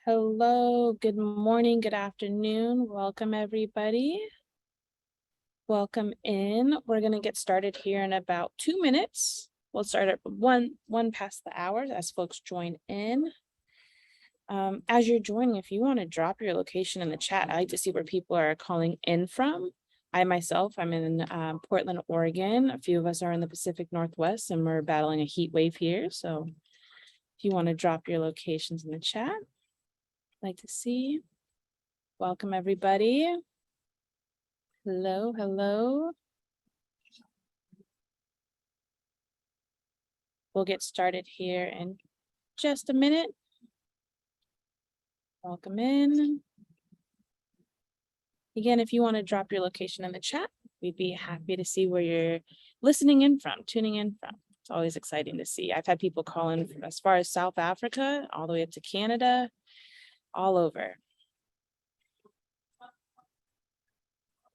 Hello, good morning, good afternoon. Welcome, everybody. Welcome in. We're going to get started here in about 2 minutes. We'll start at one past the hour as folks join in. As you're joining, if you want to drop your location in the chat, I like to see where people are calling in from. I'm in Portland, Oregon. A few of us are in the Pacific Northwest and we're battling a heat wave here. So if you want to drop your locations in the chat, I'd like to see. Welcome, everybody. Hello, hello. We'll get started here in just a minute. Welcome in. Again, if you want to drop your location in the chat, we'd be happy to see where you're listening in from, tuning in from. It's always exciting to see. I've had people call in from as far as South Africa, all the way up to Canada, all over.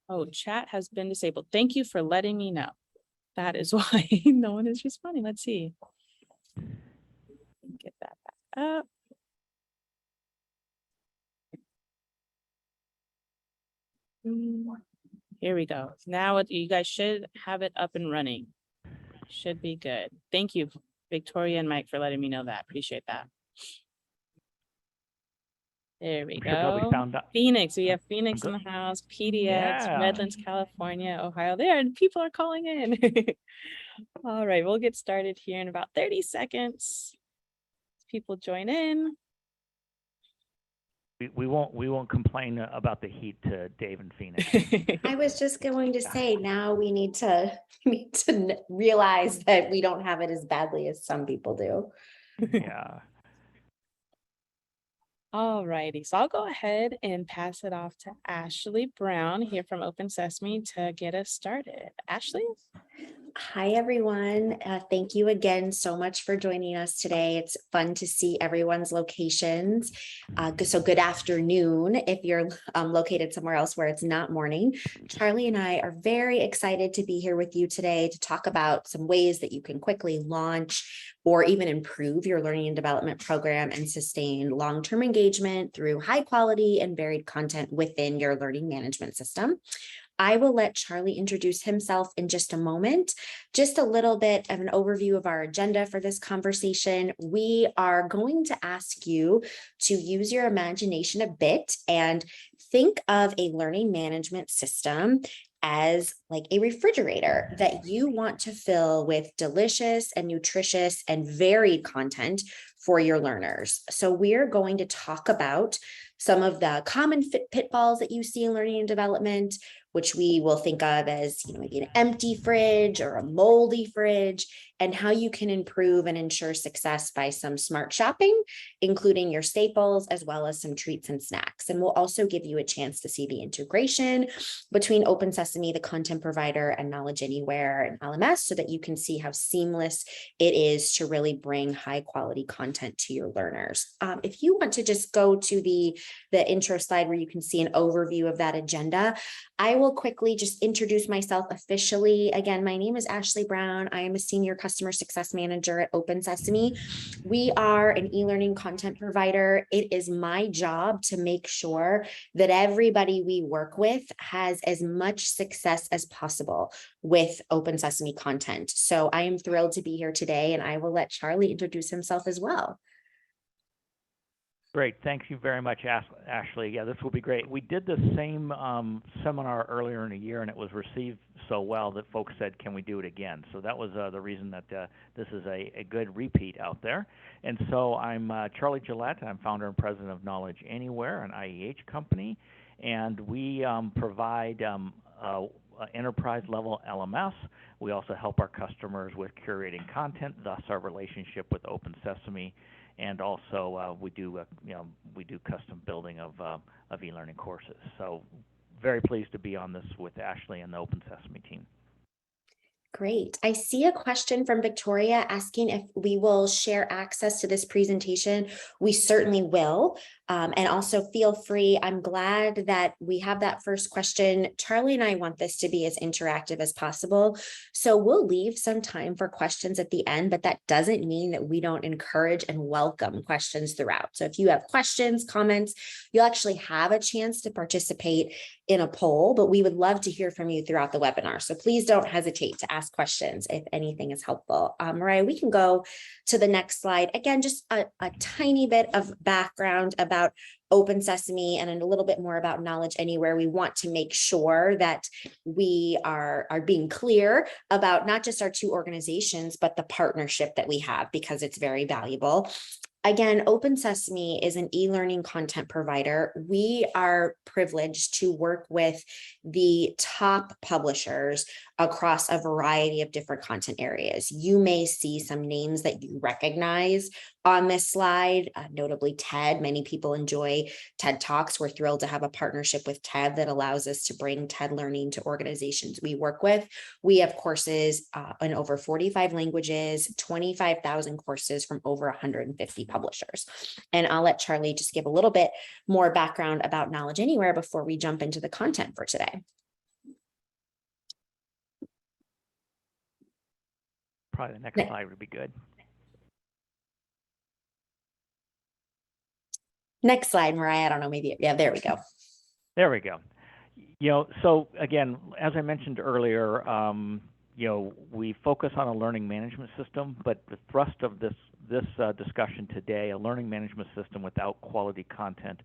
Oh, chat has been disabled. Thank you for letting me know. That is why no one is responding. Let's see. Get that back up. Here we go. Now you guys should have it up and running. Should be good. Thank you, Victoria and Mike, for letting me know that. Appreciate that. There we go. Phoenix. We have Phoenix in the house. PDX, Redlands, California, Ohio. There, and people are calling in. All right, we'll get started here in about 30 seconds. People join in. We won't complain about the heat to Dave and Phoenix. I was just going to say, now we need to realize that we don't have it as badly as some people do. Yeah. All righty, so I'll go ahead and pass it off to Ashley Brown here from OpenSesame to get us started. Ashley? Hi, everyone. Thank you again so much for joining us today. It's fun to see everyone's locations. So good afternoon if you're located somewhere else where it's not morning. Charlie and I are very excited to be here with you today to talk about some ways that you can quickly launch or even improve your learning and development program and sustain long-term engagement through high quality and varied content within your learning management system. I will let Charlie introduce himself in just a moment. Just a little bit of an overview of our agenda for this conversation. We are going to ask you to use your imagination a bit and think of a learning management system as like a refrigerator that you want to fill with delicious and nutritious and varied content for your learners. So we're going to talk about some of the common pitfalls that you see in learning and development, which we will think of as, maybe an empty fridge or a moldy fridge, and how you can improve and ensure success by some smart shopping, including your staples, as well as some treats and snacks. And we'll also give you a chance to see the integration between OpenSesame, the content provider, and Knowledge Anywhere and LMS, so that you can see how seamless it is to really bring high quality content to your learners. If you want to just go to the intro slide where you can see an overview of that agenda, I will quickly just introduce myself officially. Again, my name is Ashley Brown. I am a senior customer success manager at OpenSesame. We are an e-learning content provider. It is my job to make sure that everybody we work with has as much success as possible with OpenSesame content. So I am thrilled to be here today, and I will let Charlie introduce himself as well. Great. Thank you very much, Ashley. Yeah, this will be great. We did the same seminar earlier in the year, and it was received so well that folks said, can we do it again? So that was the reason that this is a good repeat out there. And so I'm Charlie Gillette. I'm founder and president of Knowledge Anywhere, an IEH company. And we provide enterprise-level LMS. We also help our customers with curating content, thus our relationship with OpenSesame. And also we do custom building of e-learning courses. So very pleased to be on this with Ashley and the OpenSesame team. Great. I see a question from Victoria asking if we will share access to this presentation. We certainly will. And also feel free, I'm glad that we have that first question. Charlie and I want this to be as interactive as possible. So we'll leave some time for questions at the end, but that doesn't mean that we don't encourage and welcome questions throughout. So if you have questions, comments, you'll actually have a chance to participate in a poll, but we would love to hear from you throughout the webinar. So please don't hesitate to ask questions if anything is helpful. Mariah, we can go to the next slide. Again, just a tiny bit of background about OpenSesame and a little bit more about Knowledge Anywhere. We want to make sure that we are being clear about not just our two organizations, but the partnership that we have, because it's very valuable. Again, OpenSesame is an e-learning content provider. We are privileged to work with the top publishers across a variety of different content areas. You may see some names that you recognize on this slide, notably TED. Many people enjoy TED Talks. We're thrilled to have a partnership with TED that allows us to bring TED learning to organizations we work with. We have courses in over 45 languages, 25,000 courses from over 150 publishers. And I'll let Charlie just give a little bit more background about Knowledge Anywhere before we jump into the content for today. Probably the next slide would be good. Next slide, Mariah. I don't know, maybe, yeah, there we go. There we go. You know, so again, as I mentioned earlier, you know, we focus on a learning management system, but the thrust of this discussion today, a learning management system without quality content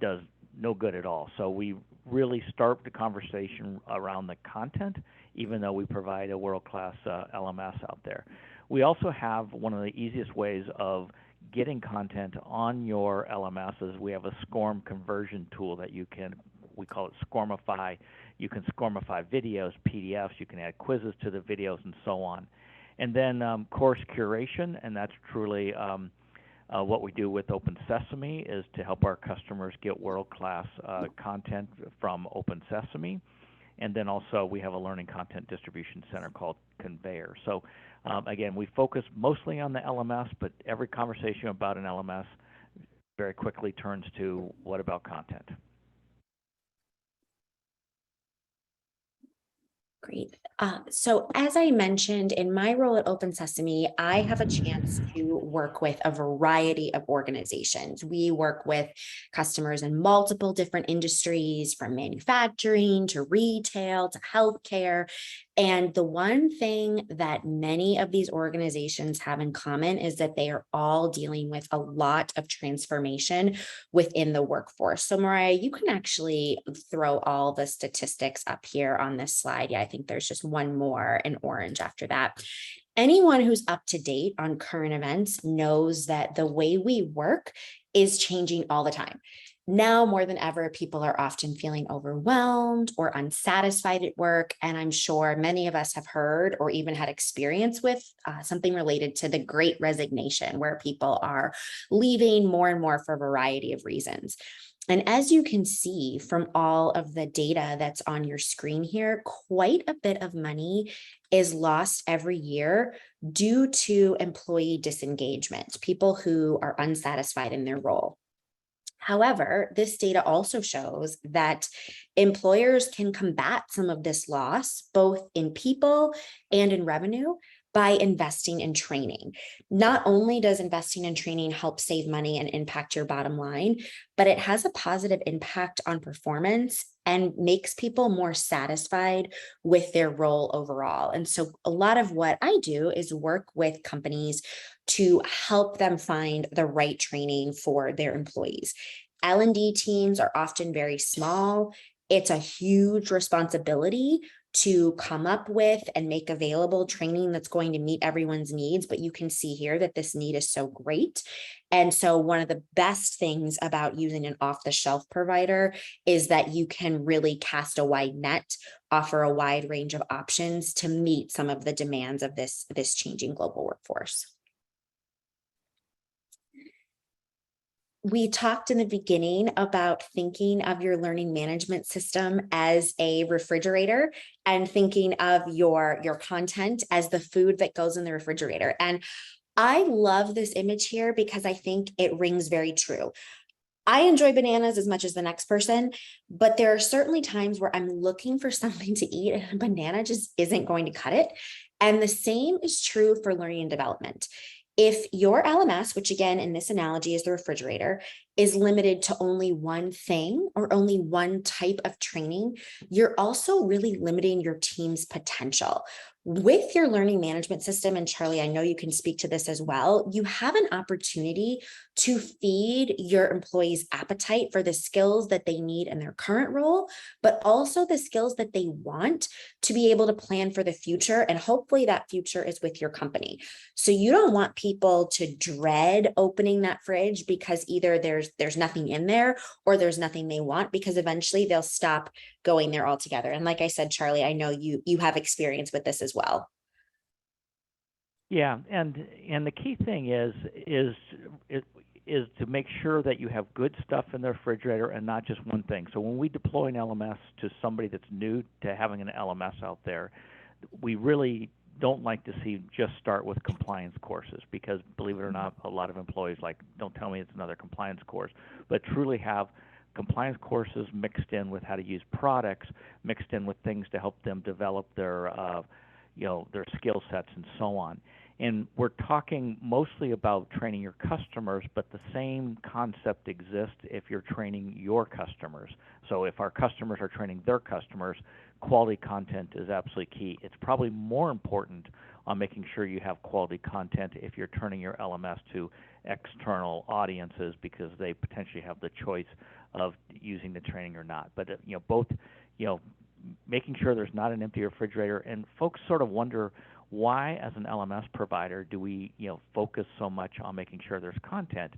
does no good at all. So we really start the conversation around the content, even though we provide a world-class LMS out there. We also have one of the easiest ways of getting content on your LMS is we have a SCORM conversion tool that you can, we call it SCORMify. You can SCORMify videos, PDFs, you can add quizzes to the videos and so on. And then course curation, and that's truly what we do with OpenSesame, is to help our customers get world-class content from OpenSesame. And then also we have a learning content distribution center called Conveyor. So again, we focus mostly on the LMS, but every conversation about an LMS very quickly turns to what about content? Great. So as I mentioned, in my role at OpenSesame, I have a chance to work with a variety of organizations. We work with customers in multiple different industries, from manufacturing to retail to healthcare. And the one thing that many of these organizations have in common is that they are all dealing with a lot of transformation within the workforce. So Mariah, you can actually throw all the statistics up here on this slide. Yeah, I think there's just one more in orange after that. Anyone who's up to date on current events knows that the way we work is changing all the time. Now more than ever, people are often feeling overwhelmed or unsatisfied at work. And I'm sure many of us have heard or even had experience with something related to the Great Resignation, where people are leaving more and more for a variety of reasons. And as you can see from all of the data that's on your screen here, quite a bit of money is lost every year due to employee disengagement, people who are unsatisfied in their role. However, this data also shows that employers can combat some of this loss, both in people and in revenue, by investing in training. Not only does investing in training help save money and impact your bottom line, but it has a positive impact on performance and makes people more satisfied with their role overall. And so a lot of what I do is work with companies to help them find the right training for their employees. L&D teams are often very small. It's a huge responsibility to come up with and make available training that's going to meet everyone's needs. But you can see here that this need is so great. And so one of the best things about using an off-the-shelf provider is that you can really cast a wide net, offer a wide range of options to meet some of the demands of this changing global workforce. We talked in the beginning about thinking of your learning management system as a refrigerator and thinking of your content as the food that goes in the refrigerator. And I love this image here because I think it rings very true. I enjoy bananas as much as the next person, but there are certainly times where I'm looking for something to eat and a banana just isn't going to cut it. And the same is true for learning and development. If your LMS, which again, in this analogy is the refrigerator, is limited to only one thing or only one type of training, you're also really limiting your team's potential. With your learning management system, and Charlie, I know you can speak to this as well, you have an opportunity to feed your employees' appetite for the skills that they need in their current role, but also the skills that they want to be able to plan for the future. And hopefully that future is with your company. So you don't want people to dread opening that fridge because either there's nothing in there or there's nothing they want, because eventually they'll stop going there altogether. And like I said, Charlie, I know you have experience with this as well. Yeah, and the key thing is to make sure that you have good stuff in the refrigerator and not just one thing. So when we deploy an LMS to somebody that's new to having an LMS out there, we really don't like to see just start with compliance courses, because believe it or not, a lot of employees like, don't tell me it's another compliance course, but truly have compliance courses mixed in with how to use products, mixed in with things to help them develop their their skill sets and so on. And we're talking mostly about training your customers, but the same concept exists if you're training your customers. So if our customers are training their customers, quality content is absolutely key. It's probably more important on making sure you have quality content if you're turning your LMS to external audiences, because they potentially have the choice of using the training or not. But both, making sure there's not an empty refrigerator. And folks sort of wonder, why as an LMS provider do we focus so much on making sure there's content?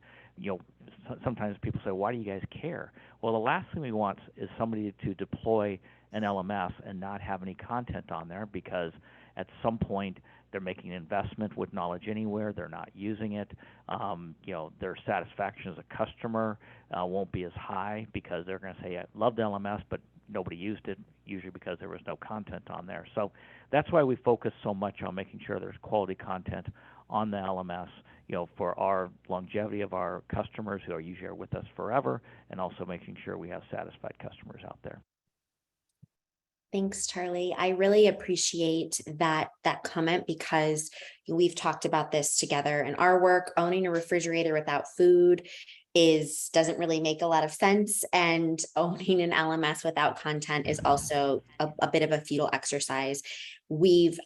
Sometimes people say, why do you guys care? Well, the last thing we want is somebody to deploy an LMS and not have any content on there, because at some point they're making an investment with Knowledge Anywhere, they're not using it. Their satisfaction as a customer won't be as high, because they're going to say, I love the LMS, but nobody used it, usually because there was no content on there. So that's why we focus so much on making sure there's quality content on the LMS, for our longevity of our customers who are usually with us forever, and also making sure we have satisfied customers out there. Thanks, Charlie. I really appreciate that comment, because we've talked about this together in our work. Owning a refrigerator without food doesn't really make a lot of sense, and owning an LMS without content is also a bit of a futile exercise.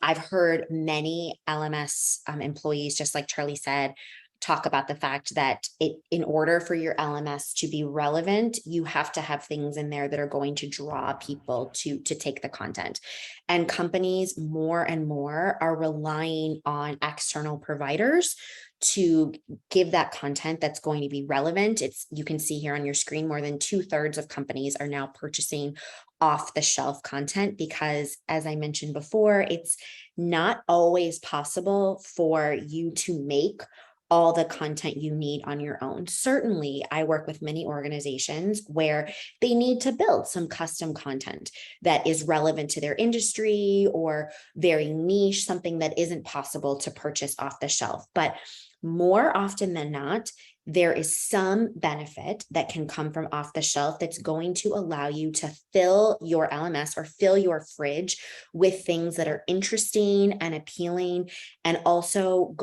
I've heard many LMS employees, just like Charlie said, talk about the fact that in order for your LMS to be relevant, you have to have things in there that are going to draw people to take the content. And companies more and more are relying on external providers to give that content that's going to be relevant. You can see here on your screen, more than 2/3 of companies are now purchasing off-the-shelf content, because, as I mentioned before, it's not always possible for you to make all the content you need on your own. Certainly, I work with many organizations where they need to build some custom content that is relevant to their industry or very niche, something that isn't possible to purchase off the shelf. But more often than not, there is some benefit that can come from off the shelf that's going to allow you to fill your LMS or fill your fridge with things that are interesting and appealing, and also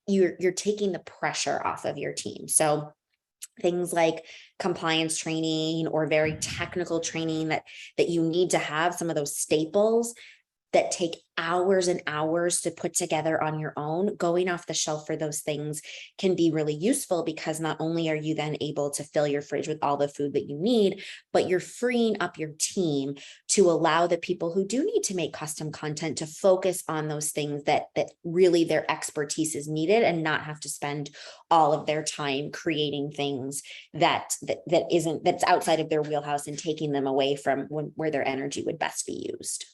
you're taking the pressure off of your team. So things like compliance training or very technical training that you need to have, some of those staples that take hours and hours to put together on your own, going off the shelf for those things can be really useful, because not only are you then able to fill your fridge with all the food that you need, but you're freeing up your team to allow the people who do need to make custom content to focus on those things that really their expertise is needed, and not have to spend all of their time creating things that's outside of their wheelhouse and taking them away from where their energy would best be used.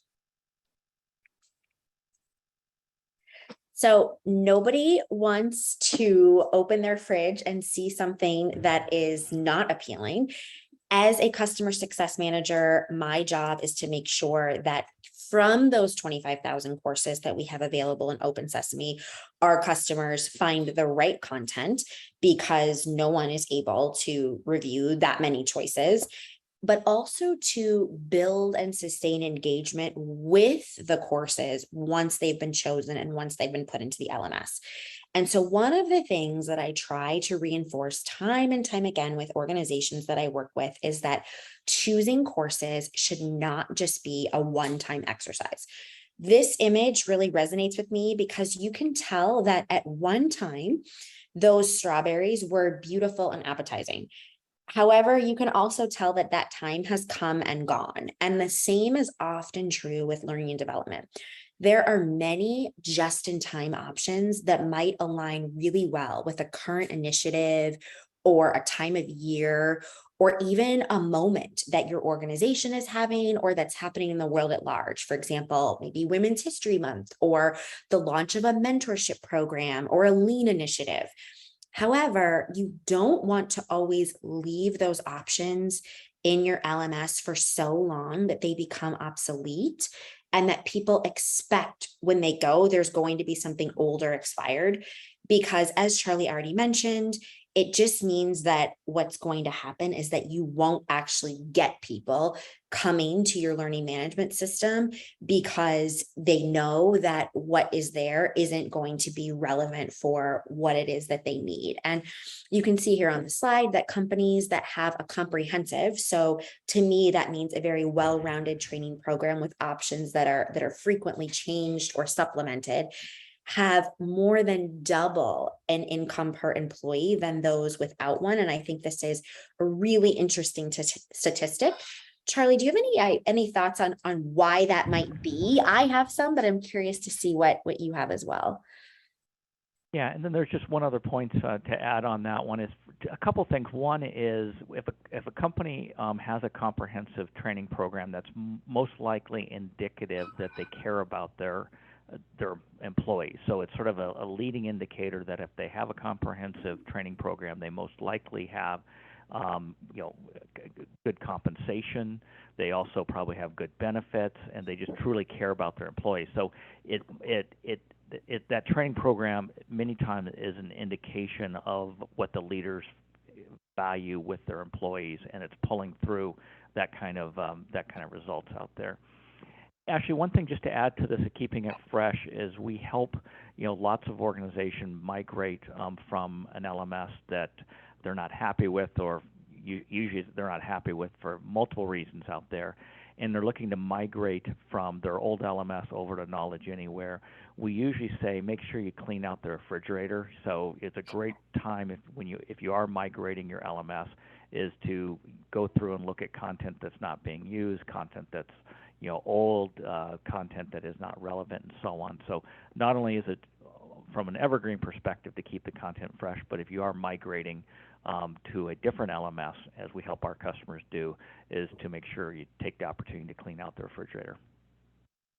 So nobody wants to open their fridge and see something that is not appealing. As a customer success manager, my job is to make sure that from those 25,000 courses that we have available in OpenSesame, our customers find the right content because no one is able to review that many choices, but also to build and sustain engagement with the courses once they've been chosen and once they've been put into the LMS. And so one of the things that I try to reinforce time and time again with organizations that I work with is that choosing courses should not just be a one-time exercise. This image really resonates with me because you can tell that at one time, those strawberries were beautiful and appetizing. However, you can also tell that that time has come and gone. And the same is often true with learning and development. There are many just-in-time options that might align really well with a current initiative or a time of year, or even a moment that your organization is having or that's happening in the world at large. For example, maybe Women's History Month or the launch of a mentorship program or a lean initiative. However, you don't want to always leave those options in your LMS for so long that they become obsolete and that people expect when they go, there's going to be something old or expired. Because as Charlie already mentioned, it just means that what's going to happen is that you won't actually get people coming to your learning management system because they know that what is there isn't going to be relevant for what it is that they need. And you can see here on the slide that companies that have a comprehensive, so to me, that means a very well-rounded training program with options that are frequently changed or supplemented, have more than double an income per employee than those without one. And I think this is a really interesting statistic. Charlie, do you have any thoughts on why that might be? I have some, but I'm curious to see what you have as well. Yeah, and then there's just one other point to add on that one is a couple things. One is if a company has a comprehensive training program, that's most likely indicative that they care about their employees. So it's sort of a leading indicator that if they have a comprehensive training program, they most likely have good compensation. They also probably have good benefits, and they just truly care about their employees. So that training program many times is an indication of what the leaders value with their employees, and it's pulling through that kind of results out there. Actually, one thing just to add to this, keeping it fresh, is we help lots of organizations migrate from an LMS that they're not happy with, or usually they're not happy with for multiple reasons out there, and they're looking to migrate from their old LMS over to Knowledge Anywhere. We usually say make sure you clean out the refrigerator. So it's a great time if you are migrating your LMS is to go through and look at content that's not being used, content that's old, content that is not relevant, and so on. So not only is it from an evergreen perspective to keep the content fresh, but if you are migrating to a different LMS, as we help our customers do, is to make sure you take the opportunity to clean out the refrigerator.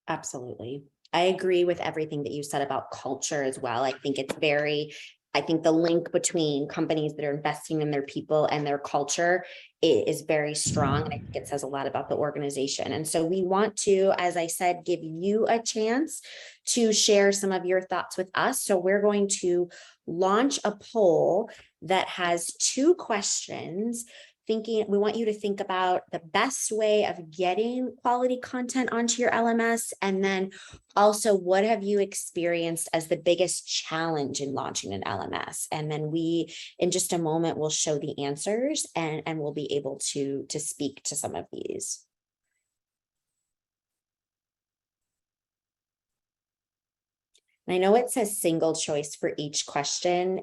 Absolutely. I agree with everything that you said about culture as well. I think the link between companies that are investing in their people and their culture is very strong. And I think it says a lot about the organization. And so we want to, as I said, give you a chance to share some of your thoughts with us. So we're going to launch a poll that has 2 questions. We want you to think about the best way of getting quality content onto your LMS. And then also, what have you experienced as the biggest challenge in launching an LMS? And then we, in just a moment, will show the answers and we'll be able to speak to some of these. I know it says single choice for each question.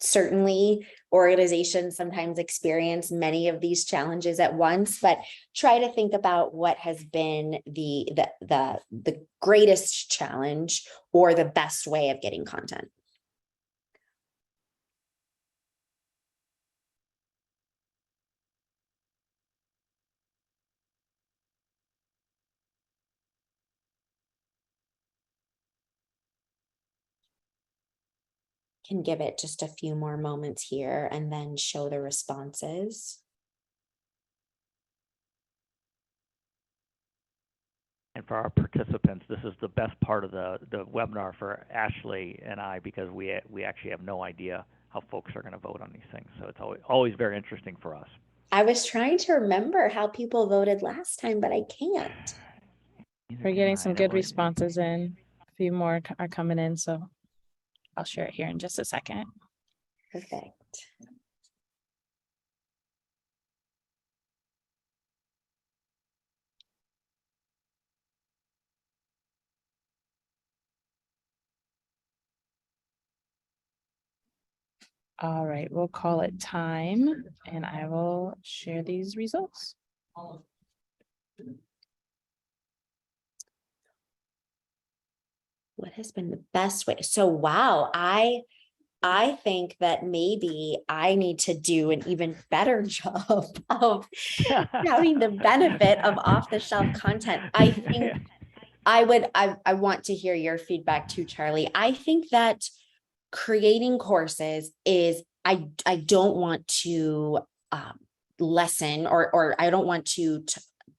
Certainly organizations sometimes experience many of these challenges at once, but try to think about what has been the greatest challenge or the best way of getting content. Can give it just a few more moments here and then show the responses. And for our participants, this is the best part of the webinar for Ashley and I, because we actually have no idea how folks are going to vote on these things. So it's always very interesting for us. I was trying to remember how people voted last time, but I can't. We're getting some good responses in. A few more are coming in, so I'll share it here in just a second. Perfect. All right, we'll call it time and I will share these results. What has been the best way? So, wow, I think that maybe I need to do an even better job of shouting the benefit of off-the-shelf content. I think I want to hear your feedback too, Charlie. I think that creating courses is, I don't want to lessen or I don't want to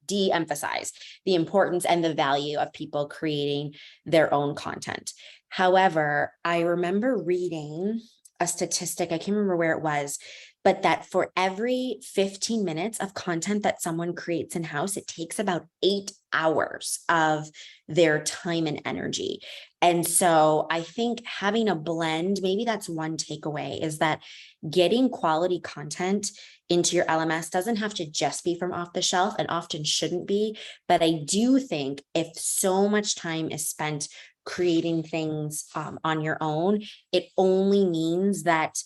de-emphasize the importance and the value of people creating their own content. However, I remember reading a statistic, I can't remember where it was, but that for every 15 minutes of content that someone creates in-house, it takes about 8 hours of their time and energy. And so I think having a blend, maybe that's one takeaway, is that getting quality content into your LMS doesn't have to just be from off the shelf, and often shouldn't be. But I do think if so much time is spent creating things on your own, it only means that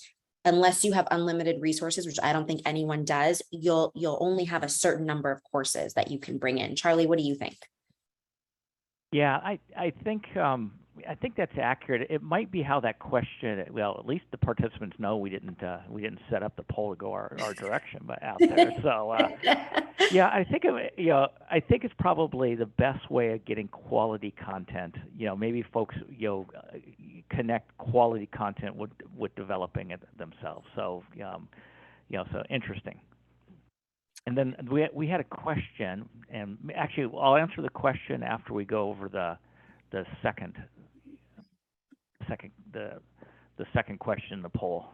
unless you have unlimited resources, which I don't think anyone does, you'll only have a certain number of courses that you can bring in. Charlie, what do you think? Yeah, I think that's accurate. It might be how that question. Well, at least the participants know we didn't set up the poll to go our direction, but out there. So yeah, I think I think it's probably the best way of getting quality content. Maybe folks connect quality content with developing it themselves. So so interesting. And then we had a question, and actually I'll answer the question after we go over the second question in the poll.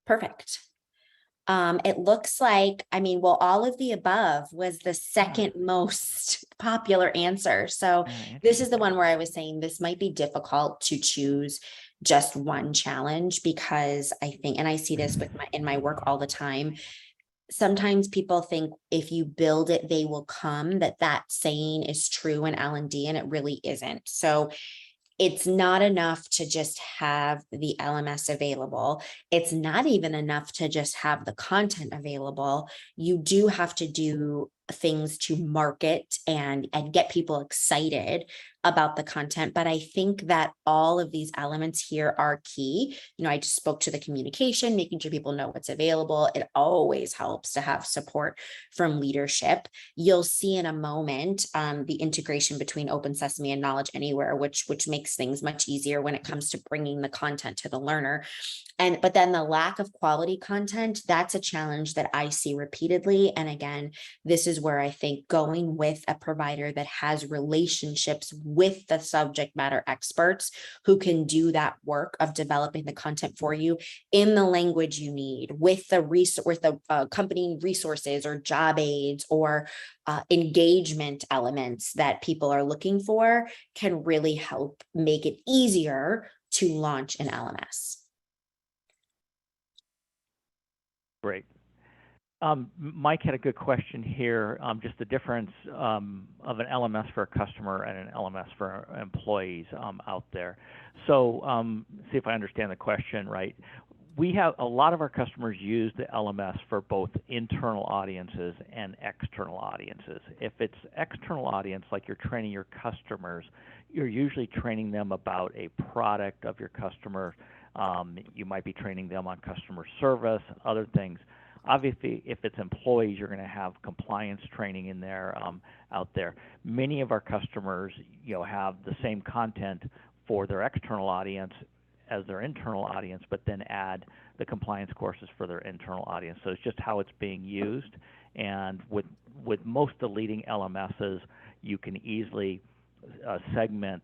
Perfect. It looks like, well, all of the above was the second most popular answer. So this is the one where I was saying this might be difficult to choose just one challenge, because I think, and I see this in my work all the time, sometimes people think if you build it, they will come, that saying is true in L&D, and it really isn't. So it's not enough to just have the LMS available. It's not even enough to just have the content available. You do have to do things to market and get people excited about the content. But I think that all of these elements here are key. I just spoke to the communication, making sure people know what's available. It always helps to have support from leadership. You'll see in a moment the integration between OpenSesame and Knowledge Anywhere, which makes things much easier when it comes to bringing the content to the learner. But then the lack of quality content, that's a challenge that I see repeatedly. And again, this is where I think going with a provider that has relationships with the subject matter experts who can do that work of developing the content for you in the language you need, with the accompanying resources or job aids or engagement elements that people are looking for, can really help make it easier to launch an LMS. Great. Mike had a good question here, just the difference of an LMS for a customer and an LMS for employees out there. So see if I understand the question right. We have a lot of our customers use the LMS for both internal audiences and external audiences. If it's external audience, like you're training your customers, you're usually training them about a product of your customer. You might be training them on customer service, other things. Obviously, if it's employees, you're going to have compliance training in there, out there. Many of our customers, have the same content for their external audience as their internal audience, but then add the compliance courses for their internal audience. So it's just how it's being used. And with most of the leading LMSs, you can easily segment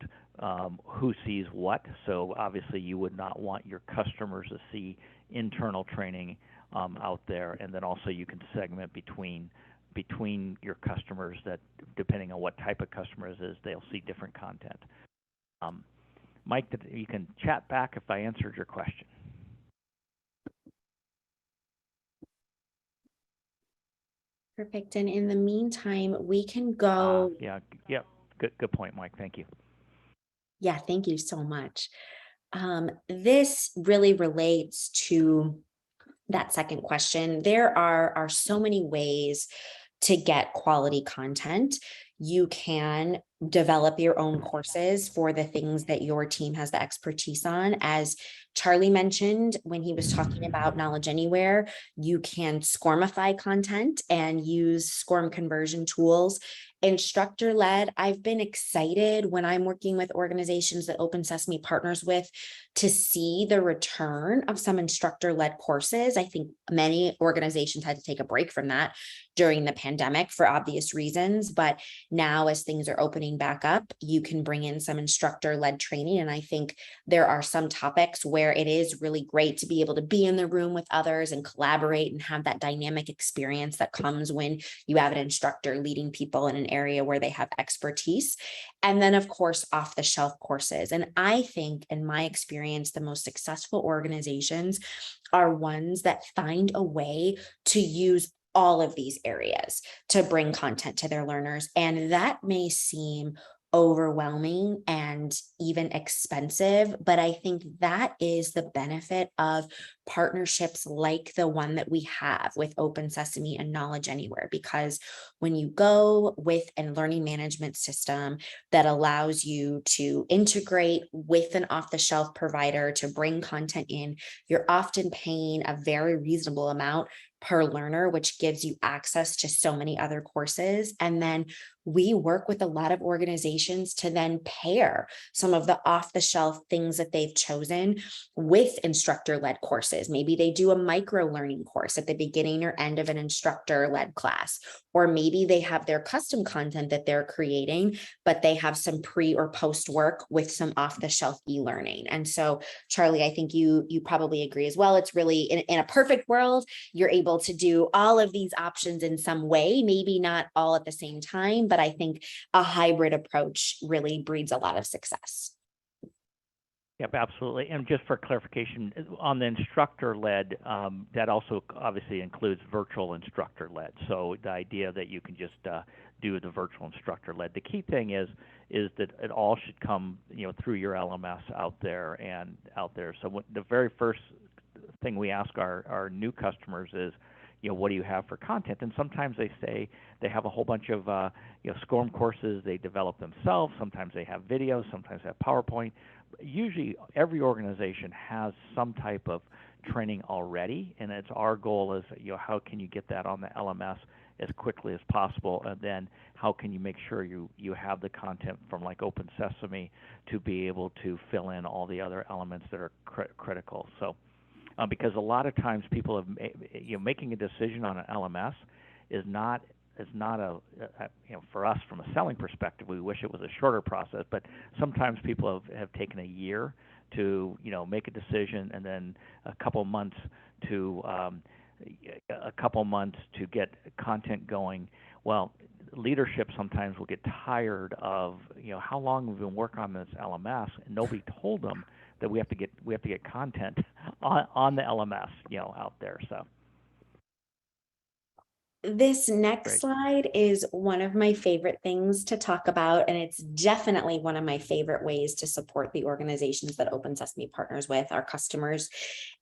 who sees what. So obviously you would not want your customers to see internal training out there, and then also you can segment between your customers, that depending on what type of customer it is, they'll see different content. Mike, you can chat back if I answered your question. Perfect. And in the meantime, we can go. Yep. Good point, Mike. Thank you. Yeah, thank you so much. This really relates to that second question. There are so many ways to get quality content. You can develop your own courses for the things that your team has the expertise on. As Charlie mentioned when he was talking about Knowledge Anywhere, you can SCORMify content and use SCORM conversion tools. Instructor-led, I've been excited when I'm working with organizations that OpenSesame partners with to see the return of some instructor-led courses. I think many organizations had to take a break from that during the pandemic for obvious reasons, but now as things are opening back up, you can bring in some instructor-led training. And I think there are some topics where it is really great to be able to be in the room with others and collaborate and have that dynamic experience that comes when you have an instructor leading people in an area where they have expertise. And then of course, off the shelf courses. And I think in my experience, the most successful organizations are ones that find a way to use all of these areas to bring content to their learners. And that may seem overwhelming and even expensive, but I think that is the benefit of partnerships like the one that we have with OpenSesame and Knowledge Anywhere, because when you go with a learning management system that allows you to integrate with an off-the-shelf provider to bring content in, you're often paying a very reasonable amount per learner, which gives you access to so many other courses. And then we work with a lot of organizations to then pair some of the off-the-shelf things that they've chosen with instructor-led courses. Maybe they do a micro learning course at the beginning or end of an instructor-led class, or maybe they have their custom content that they're creating, but they have some pre or post work with some off-the-shelf e-learning. And so, Charlie, I think you probably agree as well. It's really in a perfect world, you're able to do all of these options in some way, maybe not all at the same time, but I think a hybrid approach really breeds a lot of success. Yep, absolutely. And just for clarification, on the instructor-led, that also obviously includes virtual instructor-led. So the idea that you can just do the virtual instructor-led. The key thing is that it all should come, through your LMS out there. So the very first thing we ask our new customers is, what do you have for content? And sometimes they say they have a whole bunch of SCORM courses they develop themselves. Sometimes they have videos. Sometimes they have PowerPoint. Usually every organization has some type of training already, and it's our goal is, how can you get that on the LMS as quickly as possible, and then how can you make sure you have the content from like OpenSesame to be able to fill in all the other elements that are critical. So because a lot of times people have, making a decision on an LMS is not a for us from a selling perspective, we wish it was a shorter process, but sometimes people have taken a year to make a decision, and then a couple months to get content going. Well, leadership sometimes will get tired of how long we've been working on this LMS, and nobody told them that we have to get content on the LMS out there. So this next Great. slide is one of my favorite things to talk about, and it's definitely one of my favorite ways to support the organizations that OpenSesame partners with, our customers,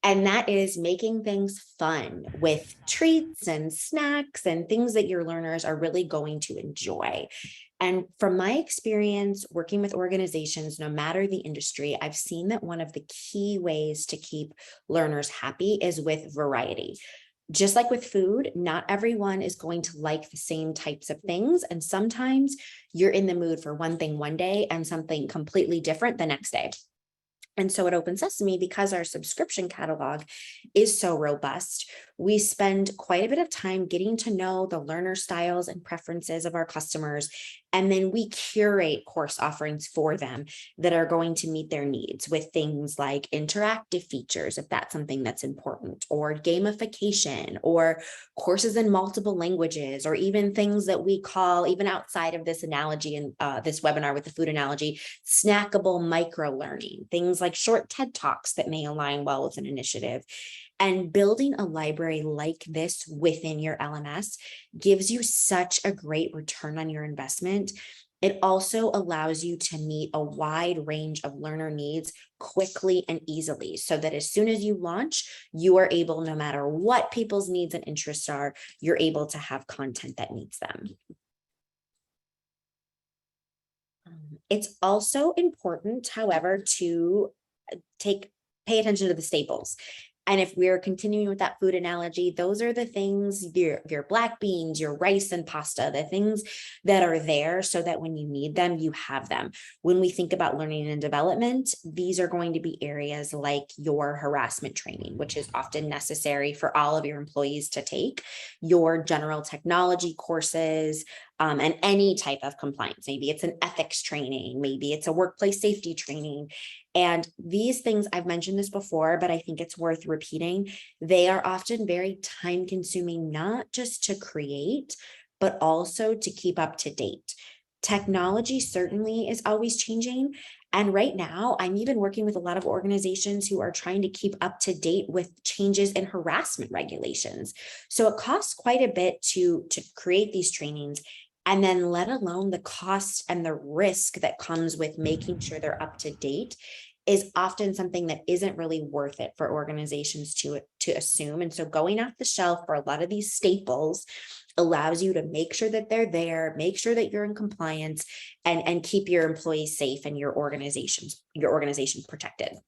and that is making things fun with treats and snacks and things that your learners are really going to enjoy. And from my experience working with organizations, no matter the industry, I've seen that one of the key ways to keep learners happy is with variety. Just like with food, not everyone is going to like the same types of things. And sometimes you're in the mood for one thing one day and something completely different the next day. And so at OpenSesame, because our subscription catalog is so robust, we spend quite a bit of time getting to know the learner styles and preferences of our customers And then we curate course offerings for them that are going to meet their needs with things like interactive features, if that's something that's important, or gamification, or courses in multiple languages, or even things that we call, even outside of this analogy and this webinar with the food analogy, snackable micro learning, things like short TED Talks that may align well with an initiative. And building a library like this within your LMS gives you such a great return on your investment. It also allows you to meet a wide range of learner needs quickly and easily, so that as soon as you launch, you are able, no matter what people's needs and interests are, you're able to have content that meets them. It's also important, however, to pay attention to the staples. And if we're continuing with that food analogy, those are the things, your black beans, your rice and pasta, the things that are there so that when you need them, you have them. When we think about learning and development, these are going to be areas like your harassment training, which is often necessary for all of your employees to take, your general technology courses, and any type of compliance. Maybe it's an ethics training, maybe it's a workplace safety training. And these things, I've mentioned this before, but I think it's worth repeating. They are often very time consuming, not just to create, but also to keep up to date. Technology certainly is always changing. And right now, I'm even working with a lot of organizations who are trying to keep up to date with changes in harassment regulations. So it costs quite a bit to create these trainings. And then let alone the cost and the risk that comes with making sure they're up to date is often something that isn't really worth it for organizations to assume. And so going off the shelf for a lot of these staples allows you to make sure that they're there, make sure that you're in compliance, and keep your employees safe and your organization protected.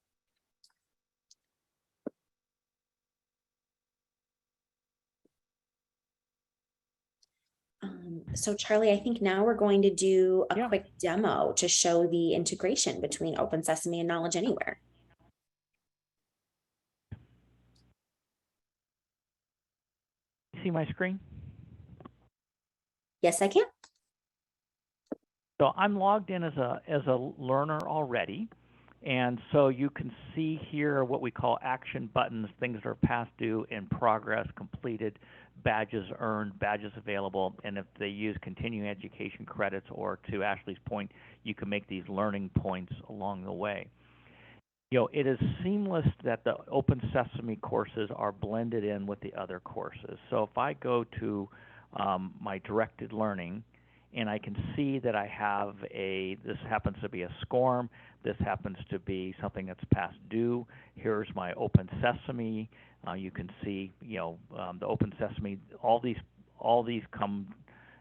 So Charlie, I think now we're going to do a quick demo to show the integration between OpenSesame and Knowledge Anywhere. See my screen? Yes, I can. So I'm logged in as a learner already. And so you can see here what we call action buttons, things that are past due, in progress, completed, badges earned, badges available, and if they use continuing education credits, or to Ashley's point, you can make these learning points along the way. It is seamless that the OpenSesame courses are blended in with the other courses. So if I go to my directed learning, and I can see that I have this happens to be a SCORM, this happens to be something that's past due. Here's my OpenSesame. You can see, the OpenSesame, all these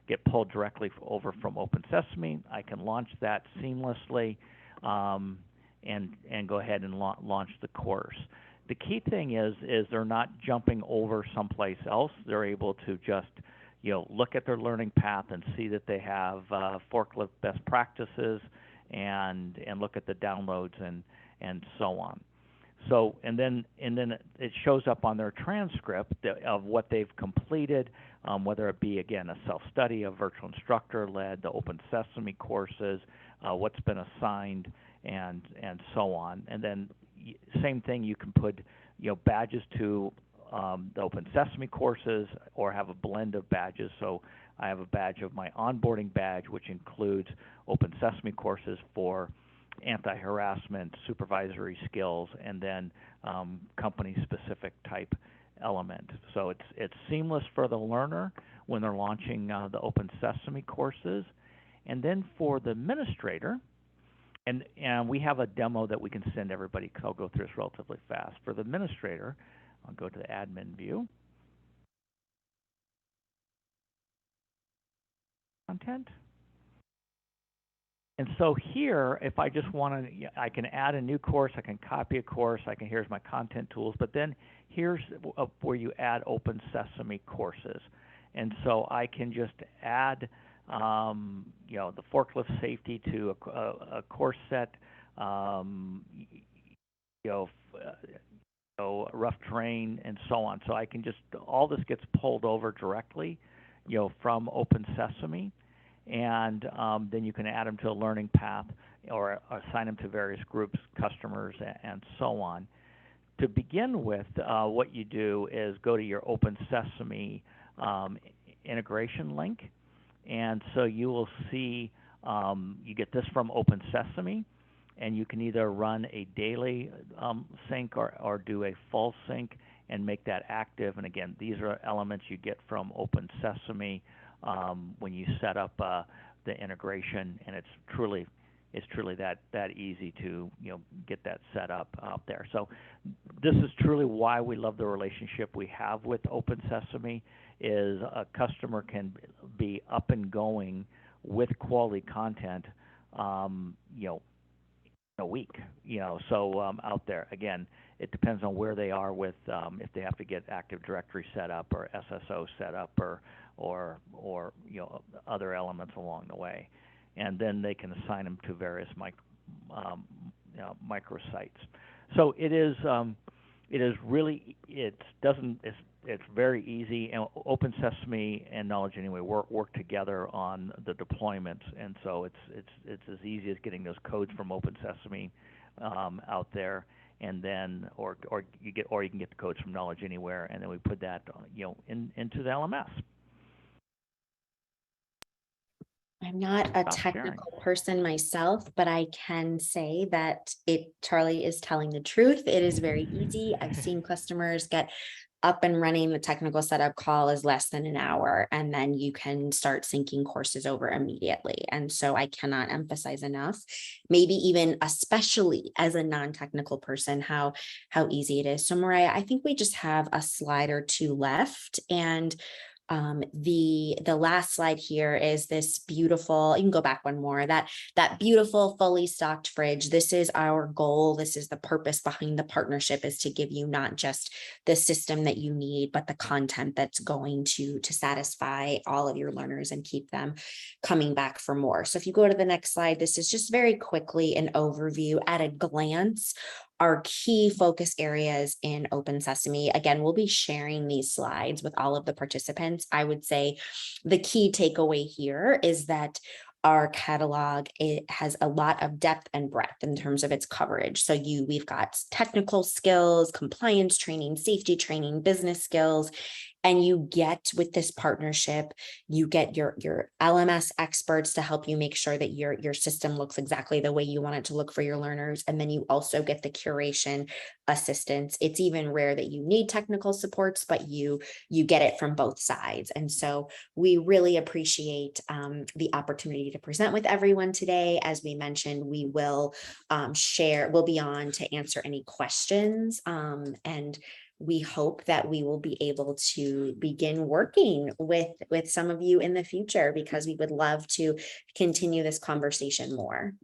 get pulled directly over from OpenSesame. I can launch that seamlessly and go ahead and launch the course. The key thing is they're not jumping over someplace else. They're able to just look at their learning path and see that they have forklift best practices, and look at the downloads and so on. So and then it shows up on their transcript of what they've completed, whether it be, again, a self-study, a virtual instructor led, the OpenSesame courses, what's been assigned, and so on. And then same thing, you can put badges to the OpenSesame courses, or have a blend of badges. So I have a badge of my onboarding badge, which includes OpenSesame courses for anti-harassment, supervisory skills, and then company-specific type element. So it's seamless for the learner when they're launching the OpenSesame courses. And then for the administrator, and we have a demo that we can send everybody, because I'll go through this relatively fast. For the administrator, I'll go to the admin view. Content. And so here, if I just want to, I can add a new course, I can copy a course, here's my content tools, but then here's where you add OpenSesame courses. And so I can just add, the forklift safety to a course set, rough terrain, and so on. So I can just, all this gets pulled over directly, from OpenSesame. and then you can add them to a learning path or assign them to various groups, customers, and so on. To begin with, what you do is go to your OpenSesame integration link, and so you will see you get this from OpenSesame, and you can either run a daily sync or do a full sync and make that active. And again, these are elements you get from OpenSesame when you set up the integration, and it's truly that easy to get that set up out there. So this is truly why we love the relationship we have with OpenSesame. Is a customer can be up and going with quality content, in a week. So out there again, it depends on where they are with if they have to get Active Directory set up or SSO set up or other elements along the way. And then they can assign them to various microsites. So it's very easy, and OpenSesame and Knowledge Anywhere work together on the deployments, and so it's as easy as getting those codes from OpenSesame out there, and then or you can get the codes from Knowledge Anywhere, and then we put that into the LMS. I'm not a technical person myself, but I can say that Charlie is telling the truth. It is very easy. I've seen customers get up and running. The technical setup call is less than an hour, and then you can start syncing courses over immediately. And so I cannot emphasize enough, maybe even especially as a non-technical person, how easy it is. So Mariah, I think we just have a slide or two left, and the last slide here is this beautiful, you can go back one more, that beautiful fully stocked fridge. This is our goal. This is the purpose behind the partnership, is to give you not just the system that you need, but the content that's going to satisfy all of your learners and keep them coming back for more. So if you go to the next slide, this is just very quickly an overview at a glance, our key focus areas in OpenSesame. Again, we'll be sharing these slides with all of the participants. I would say the key takeaway here is that our catalog, it has a lot of depth and breadth in terms of its coverage. So we've got technical skills, compliance training, safety training, business skills. And you get, with this partnership, you get your LMS experts to help you make sure that your system looks exactly the way you want it to look for your learners. And then you also get the curation assistance. It's even rare that you need technical supports, but you get it from both sides. And so we really appreciate the opportunity to present with everyone today. As we mentioned, we will we'll be on to answer any questions, and we hope that we will be able to begin working with some of you in the future, because we would love to continue this conversation more.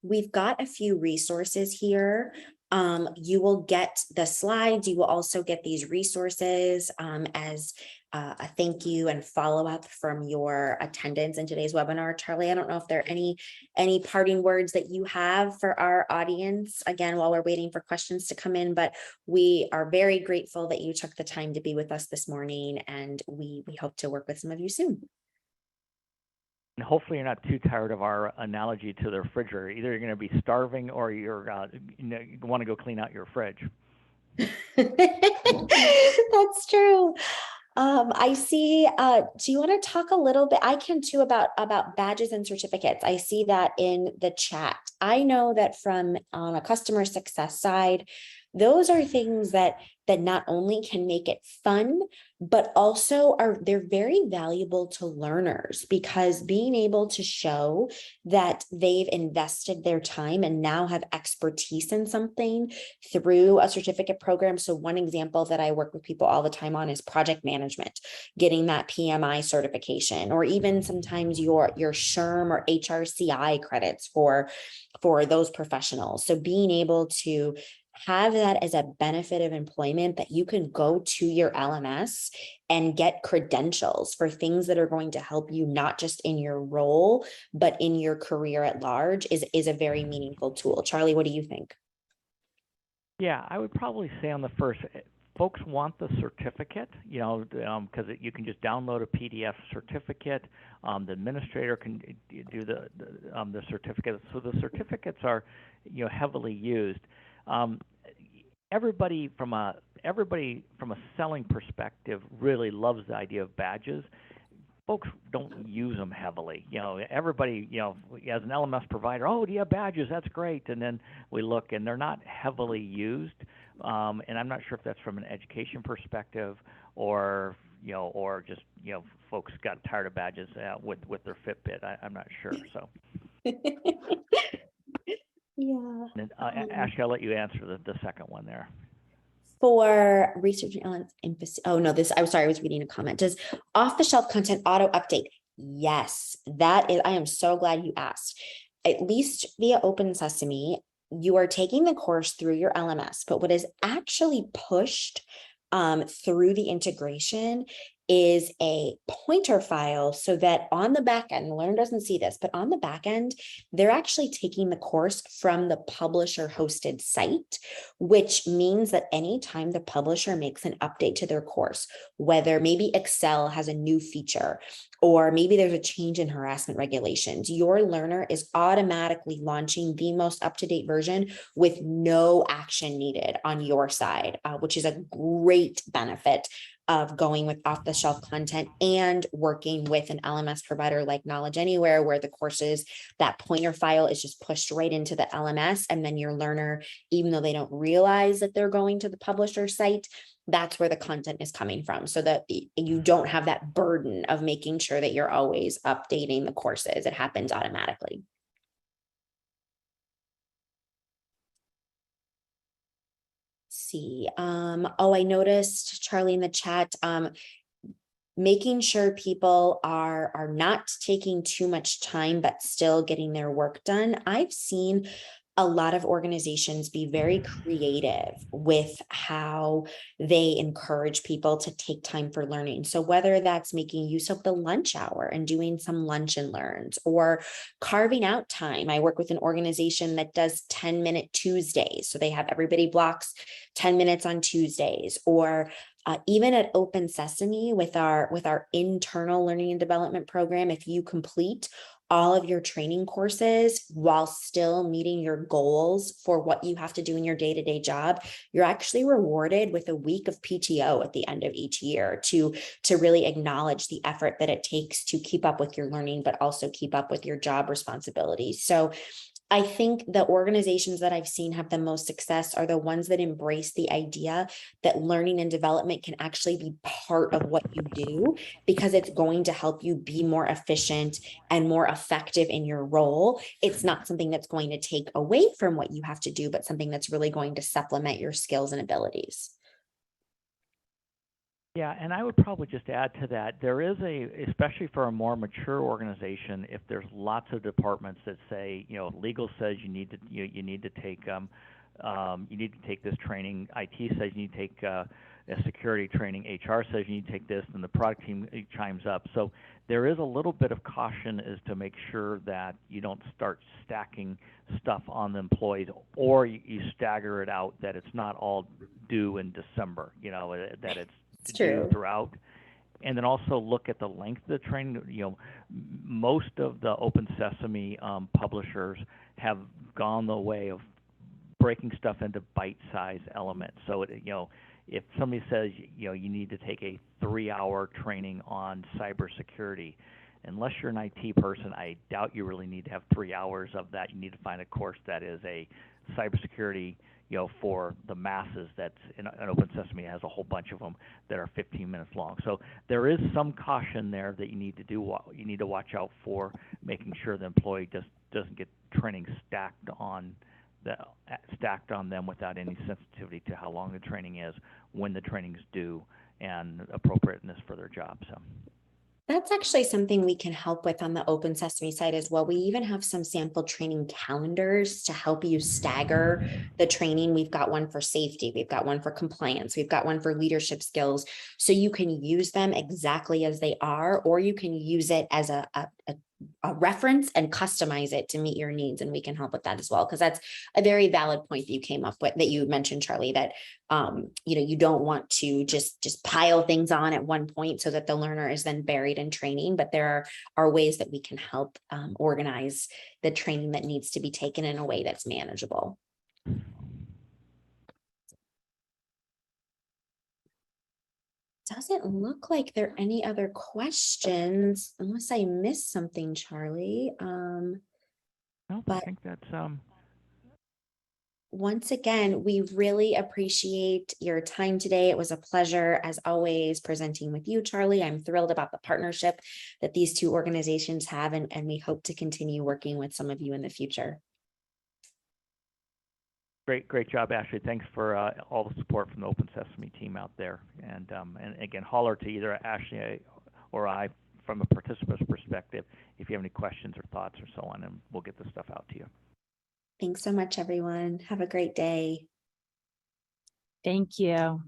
We've got a few resources here. You will get the slides. You will also get these resources as a thank you and follow-up from your attendance in today's webinar. Charlie, I don't know if there are any parting words that you have for our audience, again, while we're waiting for questions to come in, but we are very grateful that you took the time to be with us this morning, and we hope to work with some of you soon. And hopefully you're not too tired of our analogy to the refrigerator. Either you're going to be starving or you want to go clean out your fridge. That's true. I see, do you want to talk a little bit? I can too, about badges and certificates. I see that in the chat. I know that from a customer success side, those are things that not only can make it fun, but also they're very valuable to learners, because being able to show that they've invested their time and now have expertise in something through a certificate program. So one example that I work with people all the time on is project management, getting that PMI certification, or even sometimes your SHRM or HRCI credits for those professionals. So being able to have that as a benefit of employment, that you can go to your LMS and get credentials for things that are going to help you, not just in your role, but in your career at large, is a very meaningful tool. Charlie, what do you think? Yeah, I would probably say on the folks want the certificate, because you can just download a PDF certificate. The administrator can do the certificate. So the certificates are, heavily used. Everybody from a selling perspective really loves the idea of badges. Folks don't use them heavily. Everybody, as an LMS provider, oh, do you have badges? That's great. And then we look, and they're not heavily used. And I'm not sure if that's from an education perspective, or just folks got tired of badges with their Fitbit. I'm not sure. So. Yeah. And Ashley, I'll let you answer the second one there. For research and emphasis. Oh no, I'm sorry, I was reading a comment. Does off-the-shelf content auto update? Yes, that is. I am so glad you asked. At least via OpenSesame, you are taking the course through your LMS, but what is actually pushed through the integration is a pointer file, so that on the back end, the learner doesn't see this, but on the back end, they're actually taking the course from the publisher hosted site, which means that anytime the publisher makes an update to their course, whether maybe Excel has a new feature, or maybe there's a change in harassment regulations, your learner is automatically launching the most up-to-date version with no action needed on your side, which is a great benefit of going with off-the-shelf content and working with an LMS provider like Knowledge Anywhere, where the courses, that pointer file is just pushed right into the LMS, and then your learner, even though they don't realize that they're going to the publisher site, that's where the content is coming from, so that you don't have that burden of making sure that you're always updating the courses. It happens automatically. See. Oh, I noticed, Charlie, in the chat, making sure people are not taking too much time, but still getting their work done. I've seen a lot of organizations be very creative with how they encourage people to take time for learning. So whether that's making use of the lunch hour and doing some lunch and learns, or carving out time. I work with an organization that does 10-minute Tuesdays. So they have everybody blocks 10 minutes on Tuesdays, or even at OpenSesame with our internal learning and development program, if you complete all of your training courses while still meeting your goals for what you have to do in your day-to-day job, you're actually rewarded with a week of PTO at the end of each year to really acknowledge the effort that it takes to keep up with your learning, but also keep up with your job responsibilities. So I think the organizations that I've seen have the most success are the ones that embrace the idea that learning and development can actually be part of what you do, because it's going to help you be more efficient and more effective in your role. It's not something that's going to take away from what you have to do, but something that's really going to supplement your skills and abilities. Yeah, and I would probably just add to that, there is especially for a more mature organization, if there's lots of departments that say, legal says you need to take this training, IT says you need to take a security training, HR says you need to take this, and the product team chimes up. So there is a little bit of caution as to make sure that you don't start stacking stuff on the employees, or you stagger it out, that it's not all due in December, that it's true throughout. And then also look at the length of the training. Most of the OpenSesame publishers have gone the way of breaking stuff into bite-sized elements. So if somebody says you need to take a 3-hour training on cybersecurity, unless you're an IT person, I doubt you really need to have 3 hours of that. You need to find a course that is a cybersecurity for the masses. That's in OpenSesame has a whole bunch of them that are 15 minutes long. So there is some caution there that you need to do. You need to watch out for, making sure the employee doesn't get training stacked on them without any sensitivity to how long the training is, when the training's due, and appropriateness for their job. So. That's actually something we can help with on the OpenSesame site as well. We even have some sample training calendars to help you stagger the training. We've got one for safety. We've got one for compliance. We've got one for leadership skills. So you can use them exactly as they are, or you can use it as a a reference and customize it to meet your needs. And we can help with that as well. Because that's a very valid point that you came up with, that you mentioned, Charlie, that, you don't want to just pile things on at one point so that the learner is then buried in training. But there are ways that we can help organize the training that needs to be taken in a way that's manageable. Doesn't look like there are any other questions unless I missed something, Charlie. No, I but- think that's, Once again, we really appreciate your time today. It was a pleasure, as always, presenting with you, Charlie. I'm thrilled about the partnership that these two organizations have, and we hope to continue working with some of you in the future. great job, Ashley. Thanks for all the support from the OpenSesame team out there. And again, holler to either Ashley or I from a participant's perspective if you have any questions or thoughts or so on, and we'll get this stuff out to you. Thanks so much, everyone. Have a great day. Thank you.